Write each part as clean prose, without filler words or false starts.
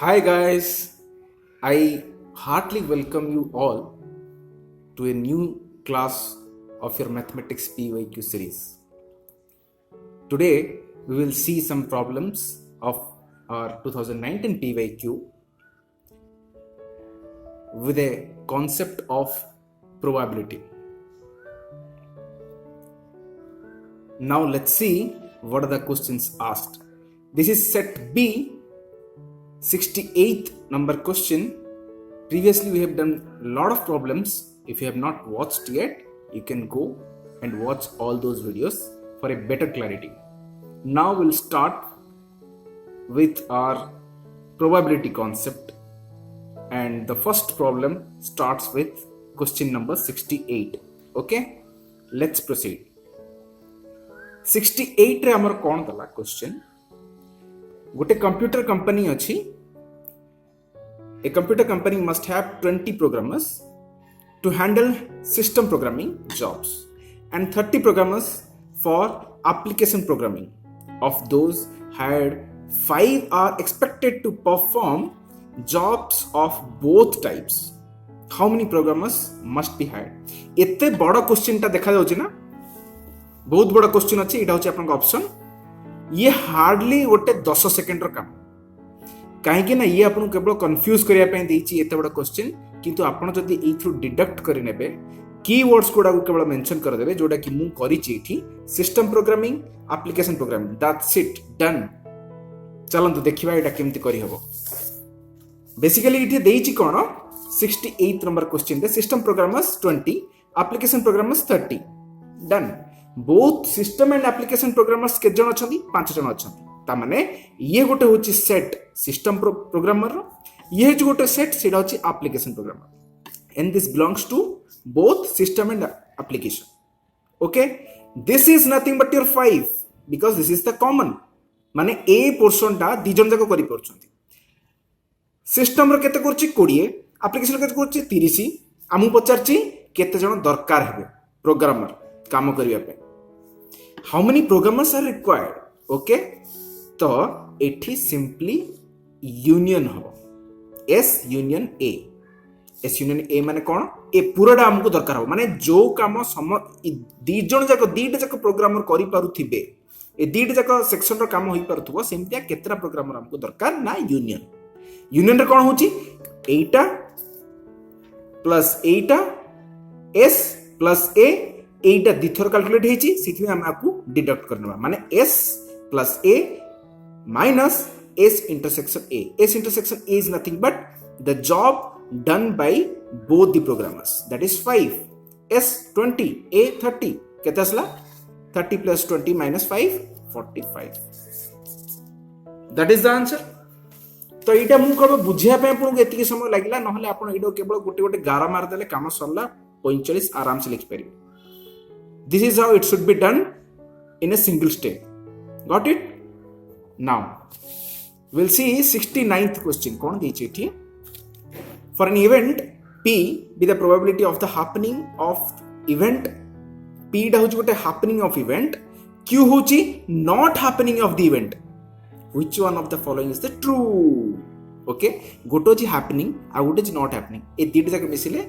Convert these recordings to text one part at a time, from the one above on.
Hi guys, I heartily welcome you all to a new class of your mathematics PYQ series. Today we will see some problems of our 2019 PYQ with a concept of probability. Now let's see what are the questions asked. This is set B, 68th number question. Previously we have done a lot of problems. If you have not watched yet, you can go and watch all those videos for a better clarity. Now we'll start with our probability concept, and the first problem starts with question number 68. Okay, let's proceed. 68 रे हमर कोन दला question गोटे computer company अछि. A computer company must have 20 programmers to handle system programming jobs and 30 programmers for application programming. Of those hired, 5 are expected to perform jobs of both types. How many programmers must be hired? एते बड़ा question टा देखा जाउछि ना, बहुत बड़ा question अछि. एटा होछि आपन ऑप्शन. ये हार्डली गोटे 10 सेकंड रो काम. कहीं ना ये आपको केवल कन्फ्यूज करने एत बड़ा क्वेश्चन, किंतु आपड़ जदि एथु डिडक्ट कर नेबे कीवर्ड्स गुड़ा केवल मेंशन करदेबे जोटा कि मु करिछि system programming application programming. That's it, done. चलंतु देखिबा एटा केमति करि हबो. बेसिकली इथे देइछि कोन 68 नंबर क्वेश्चन रे system programmers 20, application programmers 30. Done. Both system and application programmers के जन अछंती? 5 जन अछंती. तामाने ये गोटे होची सेट सिस्टम प्रोग्रामर रो, ये जो गोटे सेट सेटा होची application programmer, and this belongs to both system and application. Okay, this is nothing but your 5 because this is the common. माने ए पोर्शन टा दी जन जाको करि परछंती. सिस्टम रो केते करछि 20, एप्लिकेशन रो केते करछि 30. आमु पचारछि केते जन दरकार हेबे प्रोग्रामर काम करिया पे. How many programmers are required? Okay, तो एठी सिंपली यूनियन हो S union A. S union A माने कोन? ए पूराटा हमको दरकार हो, माने जो काम सम दी जण जाको दीटा जाको प्रोग्रामर करि पारुथिबे, ए दीटा जाको सेक्शन रो काम होई पारुथबो, सेमतिया केतरा प्रोग्रामर हमको दरकार ना यूनियन. यूनियन रे कोन होची? एटा प्लस एटा एस प्लस ए. एटा दिथर कैलकुलेट हेची, सिथि हम आपको डिडक्ट करनबा. माने S plus A minus S intersection A. S intersection A is nothing but the job done by both the programmers. That is 5. S 20, A 30. केते असला? 30 plus 20 minus 5, 45. That is the answer. तो एटा मु कब बुझिया पे आपन को एतिके समय लागिला, नहले आपन एडो केवल गोटे गोटे गारा मार देले काम सरला. 45 आराम से लिख परिबे. This is how it should be done in a single step. Got it? Now we'll see 69th question. कौन देछि एठी? For an event P be the probability of the happening of event. P दा होछि गोटे happening of event. Q होछि not happening of the event. Which one of the following is the true? Okay, गोटे होछि happening आ गोटे होछि not happening. ए दिटा जाक मिसिले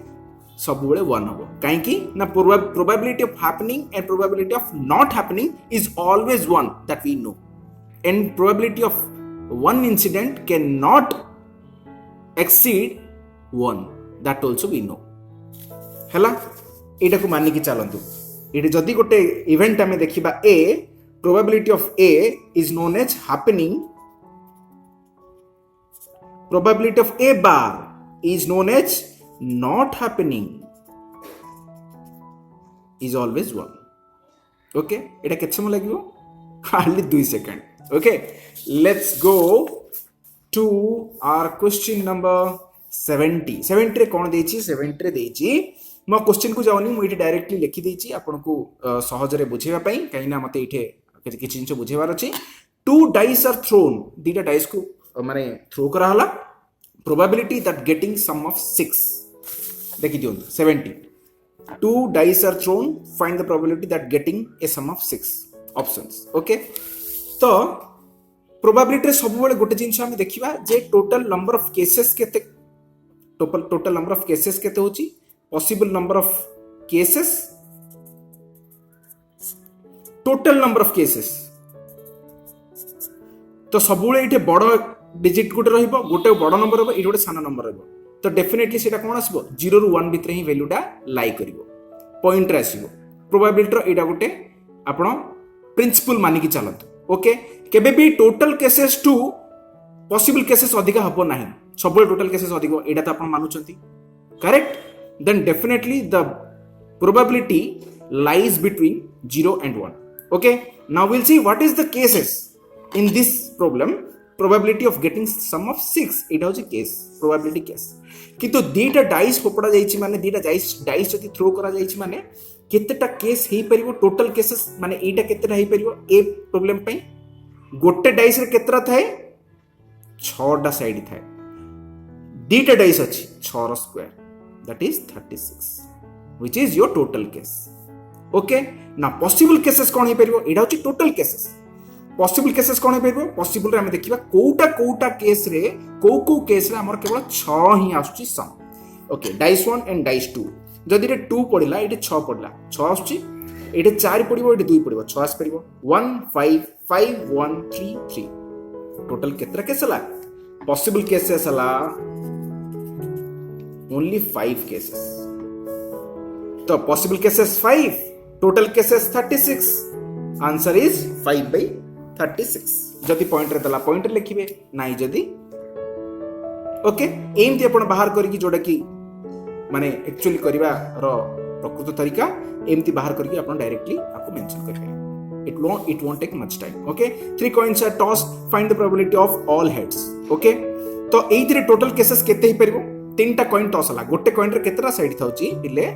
सब बेले 1 होबो. काहे कि ना probability of happening and probability of not happening is always 1, that we know. And probability of one incident cannot exceed 1, that also we know. हला एटा को मानि कि चलंतु. एटा जदी गोटे इवेंट हमें देखिबा A, probability of A is known as happening. Probability of A bar is known as not happening, is always 1. Okay, एटा केते समय लागिवो? Hardly 2 seconds. Okay, let's go to our question number 70. 70 रे कोन देछि? 70 रे देछि म क्वेश्चन को जाउनी, मु इटे डायरेक्टली लिखि देछि आपन को सहज रे बुझेबा पई, काइना मते इटे किछि जिंस बुझेबार अछि. 2 dice are thrown. दीटा डाइस को माने थ्रो करा हला. Probability that getting sum of 6. देखि दियौ 70. 2 dice are thrown, find the probability that getting a sum of 6. Options. Okay, तो प्रोबेबिलिटी सब बेले गोटे जिनस आम देखा जे टोटल नंबर ऑफ केसेस केते टोटल नंबर ऑफ केसेस केते होची possible number of cases total number of cases तो सब ये बड़ डिजिट गोटे रहिबो गोटे बड़ नंबर रहबो ये गोटे सान नंबर रहबो तो डेफिनेटली सेटा कोन आसीबो 0 रु 1 भितर ही वैल्यूटा लाई करिवो पॉइंट रे आसीबो प्रोबेबिलिटी रो एटा गोटे आपण प्रिंसिपल मानिकी चलत ओके केबे भी total cases to possible cases अधिका हबो नाही सब टोटल केसेस अधिक एटा तो आपण मानुचंती correct then definitely the probability lies between 0 and 1 okay now we'll see what is the cases in this problem probability of getting sum of 6 it is a case probability case किंतु दीटा dice फोपड़ा जाइछि माने दीटा dice जति throw करा जाइछि माने केतेटा case हेई परिबो total cases माने एटा केतेटा हेई परिबो a problem पई गोटे डाइस रे केतरा थाए 6 टा साइड थाए दीटा डाइस अछि 6 रो square that is 36 which is your total case okay ना पॉसिबल केसेस कोन हे परिबो एडा होची टोटल केसेस पॉसिबल केसेस कोन हे परिबो पॉसिबल रे हम देखिबा कोउटा केस रे को केस रे हमर केवल 6 ही आछी सम ओके डाइस 1 एंड डाइस 2 जदि रे 2 पडिला एटे 6 पडिला 6 आछी एटे 4 पडिबो एटे 2 पडिबो 6 आस परिबो 1 5 5 1 3 3 टोटल केतरा केस हला पॉसिबल केसेस हला ओनली 5 केसेस तो possible cases 5 total cases 36 answer is 5 by 36 जदि पॉइंट रे तला पॉइंट रे लिखिबे नाही जदि ओके एमती आपण बाहर करी जोडा की माने एक्चुअली करबा रो प्रकृत तरीका एमती बाहर करके आपण डायरेक्टली आपको मेंशन करबे it won't take much time okay 3 coins are tossed find the probability of all heads okay तो एइथिरे टोटल केसेस केते ही परबो तीनटा कॉइन टॉस हला गोटे कॉइन रे केतरा साइड थाउची दिले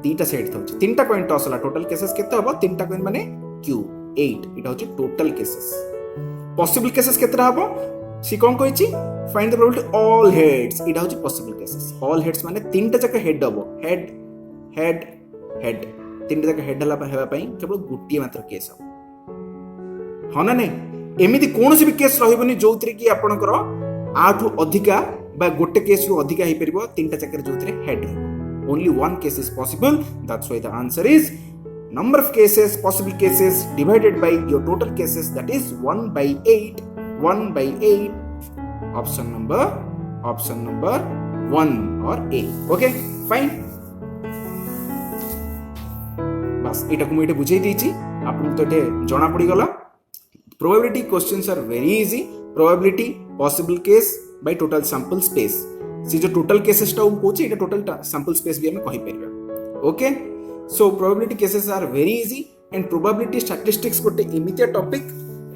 तीटा साइड थाउची तीनटा कॉइन टॉस हला टोटल केसेस केते हबो तीनटा कॉइन माने q 8 इटा होची टोटल केसेस पॉसिबल केसेस केतरा हबो सी कोन कहैची find the probability all heads इटा होची पॉसिबल केसेस ऑल हेड्स माने तीनटा जक हेड हबो हेड हेड हेड तीनटा जक हेड हला हेबा पई केवल गुटिए मात्र केस हबो हना नै एमिति कोनोसी भी केस रहिबनी जोतरे की आपनकर आठु अधिका बा गोटे केस रु अधिका हे परबो तीनटा चक्कर जोतरे head only one case is possible that's why the answer is number of cases possible cases divided by your total cases that is 1 by 8 option number 1 or A okay fine बस एटा को मैं बुझाई देछि आपन तो एटे जणा पड़ी गला probability questions are very easy probability possible case by total sample space सी जो टोटल केसेस टा कोची एटा टोटल सैंपल स्पेस भी हम कहि परिबा okay so probability cases are very easy and probability statistics गोटे एमितिया टॉपिक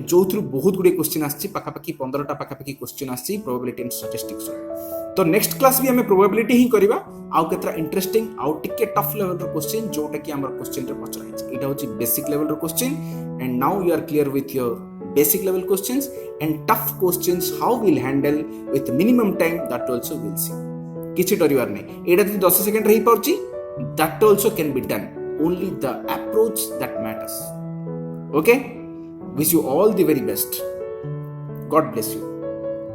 जो थ्रू बहुत गुडे क्वेश्चन आछि पाखापाखी 15 टा पाखापाखी क्वेश्चन आछि प्रोबेबिलिटी एंड स्टैटिस्टिक्स तो नेक्स्ट क्लास भी हमें प्रोबेबिलिटी ही करबा आउ केतरा इंटरेस्टिंग आउ टिके टफ लेवल रो क्वेश्चन जोटा कि हमर क्वेश्चन रे पचरा है एटा होची बेसिक लेवल रो question and now you are clear with your basic level questions and tough questions how we'll handle with minimum time that also we'll see kichi doribar nahi eta jodi 10 second rehi parchi that also can be done only the approach that matters okay wish you all the very best god bless you